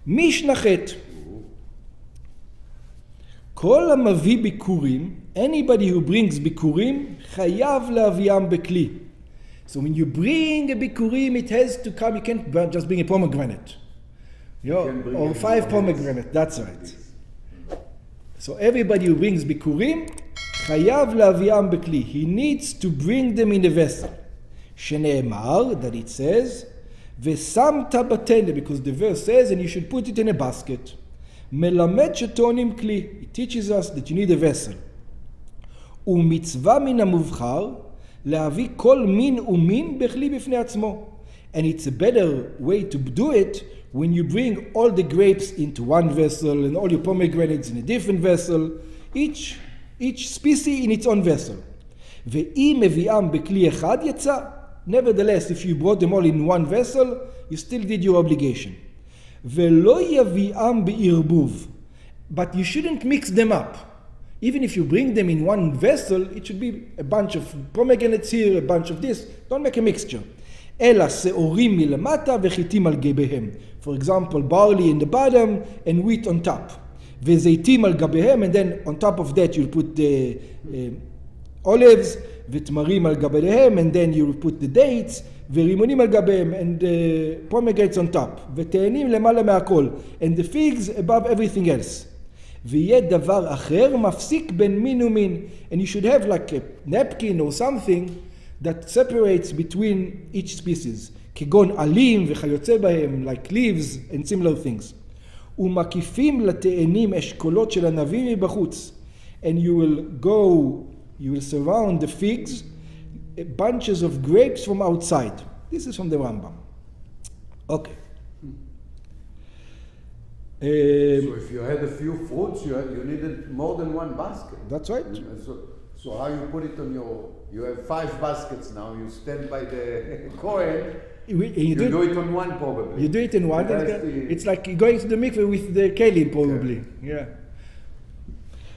Mishna chet. כל המביא ביקורים, anybody who brings ביקורים, חייב להביאם בכלי. So when you bring a bikurim, it has to come, you can't just bring a pomegranate. Or 5 pomegranates, that's right. So everybody who brings bikurim, חייב להביאם בכלי. He needs to bring them in a vessel. שנאמר, that it says, ושמת בתנא, because the verse says, and you should put it in a basket. מלמד שטוענים כלי. It teaches us that you need a vessel. ומצווה מן המובחר, להביא כל מין ומין בכלי בפני עצמו. And it's a better way to do it when you bring all the grapes into one vessel and all your pomegranates in a different vessel, each species in its own vessel. ואם מביאם בכלי אחד יצא, nevertheless, if you brought them all in one vessel, you still did your obligation. ולא יביאם בערבוב, but you shouldn't mix them up. Even if you bring them in one vessel, it should be a bunch of pomegranates here, a bunch of this. Don't make a mixture. אלא שעורים מלמטה וחיטים על גביהם. For example, barley in the bottom and wheat on top. וזיתים על גביהם, and then on top of that you'll put the olives, ותמרים על גביהם, and then you'll put the dates, ורימונים על גביהם, and pomegranates on top. ותאנים למעלה מהכל, and the figs above everything else. ויהיה דבר אחר מפסיק בין מין ומין. And you should have like a napkin or something that separates between each species. כגון עלים וכיוצא בהם, like leaves and similar things. ומקיפים לתאנים אשכולות של ענבים מבחוץ. And you will surround the figs, bunches of grapes from outside. This is from the Rambam. Okay. So if you had a few fruits, you needed more than one basket. That's right. So how you put it on you have 5 baskets now, you stand by the Kohen, you do it on one probably. You do it in one, it's like going to the mikveh with the kelim probably. Yeah.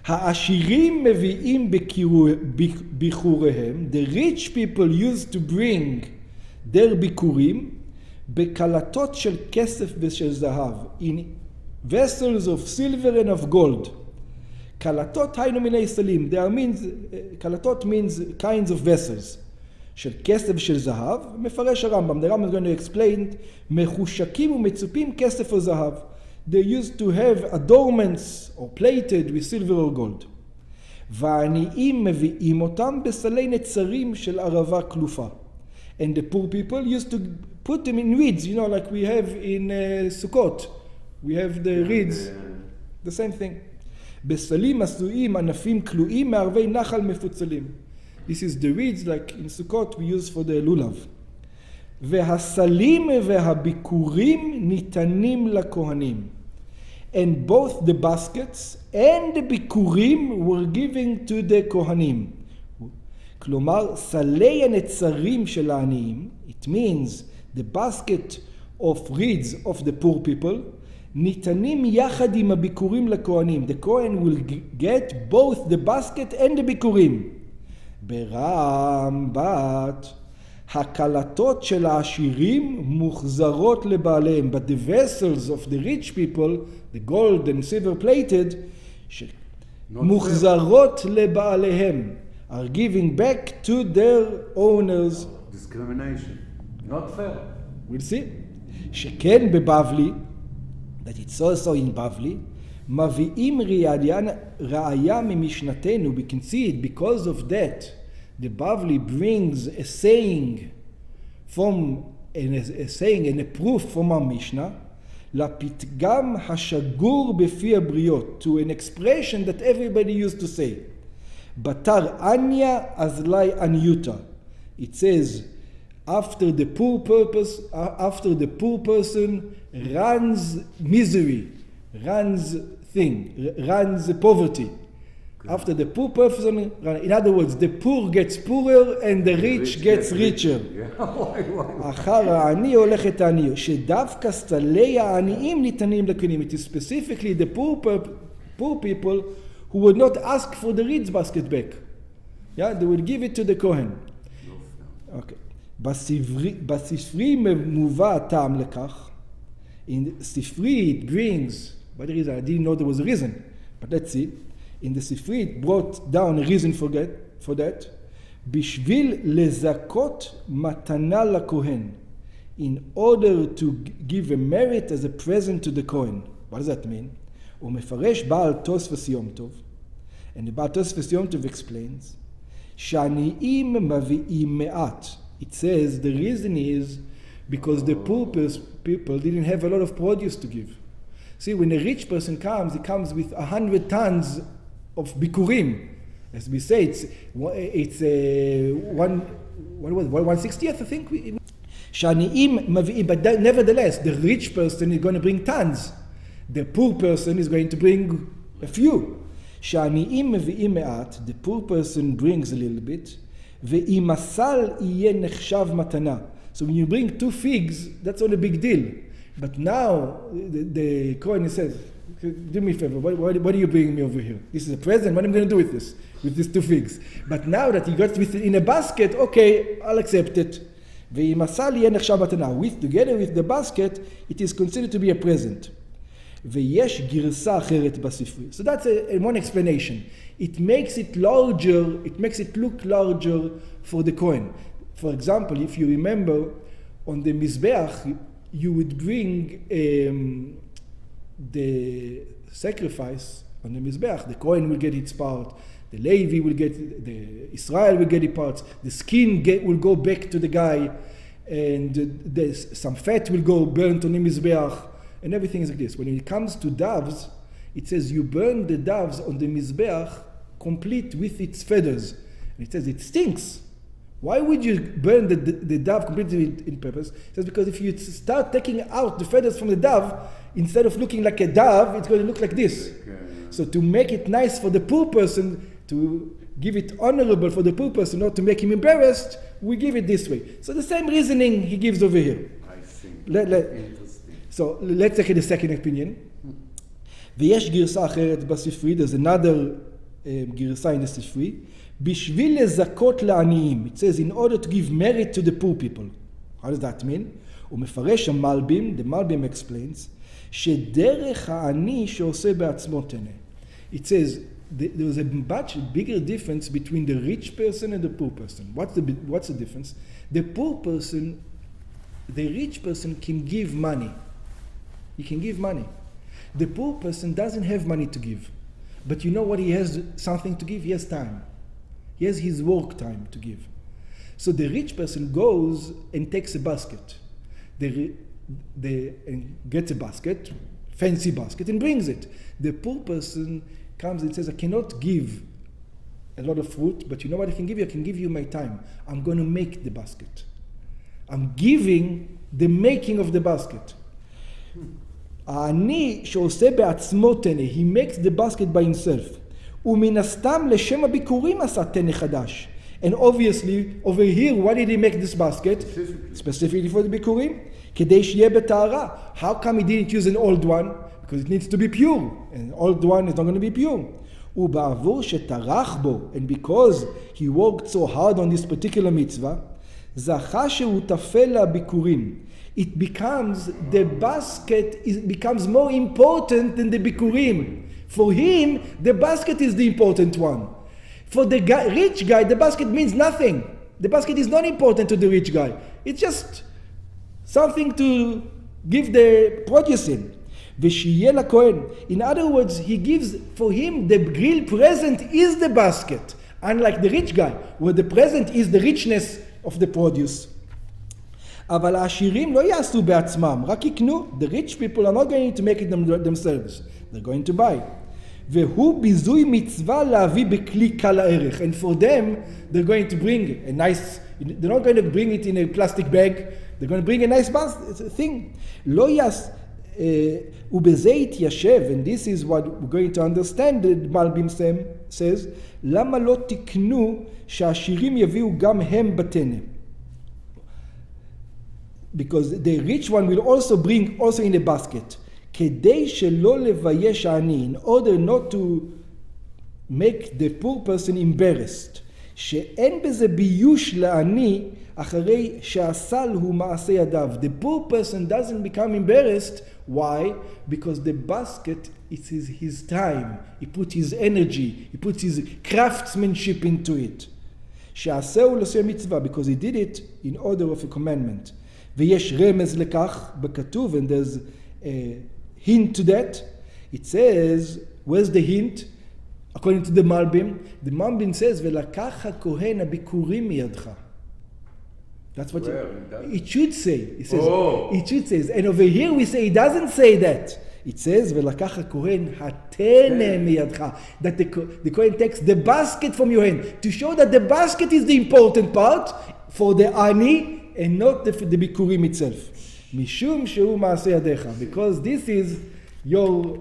העשירים מביאים ביקוריהם, the rich people used to bring their ביקורים, בקלטות של כסף ושל זהב, in vessels of silver and of gold. קלטות היינו מיני סלים. קלטות means kinds of vessels. של כסף ושל זהב. מפרש הרמב"ם. The Rambam is going to explain. מחושקים ומצופים כסף או זהב. They used to have adornments or plated with silver or gold. והעניים מביאים אותם בסלי נצרים של ערבה כלופה. And the poor people used to put them in reeds, like we have in Sukkot. We have the reeds, the same thing. בסלים עשויים ענפים כלואים מערבי נחל מפוצלים. This is the reeds like in Sukkot we use for the lulav. והסלים והביקורים ניתנים לכהנים. And both the baskets and the ביקורים were given to the כהנים. כלומר, סלי הנצרים של העניים, it means the basket of reeds of the poor people, ניתנים יחד עם הביקורים לכהנים. The Kohen will get both the basket and the ביקורים. ברמב"ט, הקלטות של העשירים מוחזרות לבעליהם. But the vessels of the rich people, the gold and silver plated, מוחזרות לבעליהם. Are giving back to their owners. Discrimination. Not fair. We'll see. שכן בבבלי, that it's also in Bavli, מביאים ראיה ממשנתנו. We can see it because of that. The Bavli brings a saying and a proof from our Mishnah, לפתגם השגור בפי הבריות, to an expression that everybody used to say. בתר עניה אזלי עניותה. It says, after the poor person runs misery, runs poverty. After the poor person, in other words, the poor gets poorer and the rich gets richer. אחר העני הולכת העני, שדווקא סלי העניים ניתנים לכהנים. It is specifically the poor people who would not ask for the reeds basket back. Yeah, they would give it to the Kohen. Okay. בספרי מובא הטעם לכך, In Sifri it brings, by the reason, I didn't know there was a reason, but let's see. In the Sifri it brought down a reason for that. Bishvil lezakot matana lakohen, in order to give a merit as a present to the Kohen. What does that mean? ומפרש בעל תוספות יום טוב, and the בעל תוספות יום טוב explains, שעניים מביאים מעט. It says the reason is because the poor people didn't have a lot of produce to give. See, when a rich person comes, he comes with 100 tons of bikurim. As we say, it's 1/60th, I think. Shani'im mavi'im, but nevertheless, the rich person is going to bring tons. The poor person is going to bring a few. Shani'im mavi'im me'at, the poor person brings a little bit. Ve'imasal iye nechshav matana. So when you bring 2 figs, that's not a big deal. But now the Kohen says, do me a favor, what are you bringing me over here? This is a present, what am I going to do with this? With these 2 figs. But now that he got with it in a basket, okay, I'll accept it. Together with the basket, it is considered to be a present. So that's one explanation. It makes it larger, it makes it look larger for the Kohen. For example, if you remember, on the Mizbeach, you would bring the sacrifice on the Mizbeach. The Kohen will get its part, the Levi will get, the Israel will get its parts, the skin will go back to the guy, and some fat will go burnt on the Mizbeach, and everything is like this. When it comes to doves, it says you burn the doves on the Mizbeach complete with its feathers. And it says it stinks. Why would you burn the dove completely in purpose? It says because if you start taking out the feathers from the dove, instead of looking like a dove, it's going to look like this. So to make it nice for the poor person, to give it honorable for the poor person, not to make him embarrassed, we give it this way. So the same reasoning he gives over here. I think. Interesting. So let's take the second opinion. ויש גרסה אחרת בספרי, there's another גרסה in the ספרי, בשביל לזכות לעניים. It says in order to give merit to the poor people. How does that mean? הוא מפרש המלבים, the Malbim explains, שדרך העני שעושה בעצמו תנא. It says there was a much bigger difference between the rich person and the poor person. What's the difference? The rich person can give money. He can give money. The poor person doesn't have money to give. But you know what? He has something to give. He has time. He has his work time to give. So the rich person goes and takes a basket. And gets a basket, fancy basket, and brings it. The poor person comes and says, I cannot give a lot of fruit, but you know what I can give you? I can give you my time. I'm going to make the basket. I'm giving the making of the basket. העני שעושה בעצמו תנא, he makes the basket by himself. ומן הסתם לשם הביקורים עשה תנא חדש. And obviously, over here, why did he make this basket? Specifically for the bikurim. כדי שיהיה בטהרה. How come he didn't use an old one? Because it needs to be pure. And an old one is not going to be pure. ובעבור שטרח בו, and because he worked so hard on this particular mitzvah, זכה שהוא תפל לביקורים. It becomes, the basket becomes more important than the bikurim. For him, the basket is the important one. For the rich guy, the basket means nothing. The basket is not important to the rich guy. It's just something to give the produce in. ושיהיה לכהן. In other words, he gives, for him, the real present is the basket. Unlike the rich guy, where the present is the richness of the produce. אבל העשירים לא יעשו בעצמם, רק יקנו. The rich people are not going to make it themselves. They're going to buy. והוא ביזוי מצווה להביא בכלי קל הערך. And for them, they're going to bring a nice, they're not going to bring it in a plastic bag, they're going to bring a nice thing. לא יעש, ובזה יתיישב, and this is what we're going to understand, the Malbim says, למה לא תקנו שהעשירים יביאו גם הם בתנא? Because the rich one will also bring also in a basket. כדי שלא לבייש העני, in order not to make the poor person embarrassed. שאין בזה ביוש לעני אחרי שהסל הוא מעשה ידיו. The poor person doesn't become embarrassed Why? Because the basket is his time. He put his energy, he put his craftsmanship into it. שעשהו לעושי מצווה, because he did it in order of a commandment. ויש רמז לכך בכתוב, and there's a hint to that. It says, where's the hint? According to the Malbim says, ולקח הכהן הביקורים מידך. That's what it should say. It says, it should say. And over here we say, it doesn't say that. It says, ולקח הכהן התנא מידך. That the Kohen takes the basket from your hand. To show that the basket is the important part for the ani and not the bikurim itself. משום שהוא מעשה ידיך. Because this is your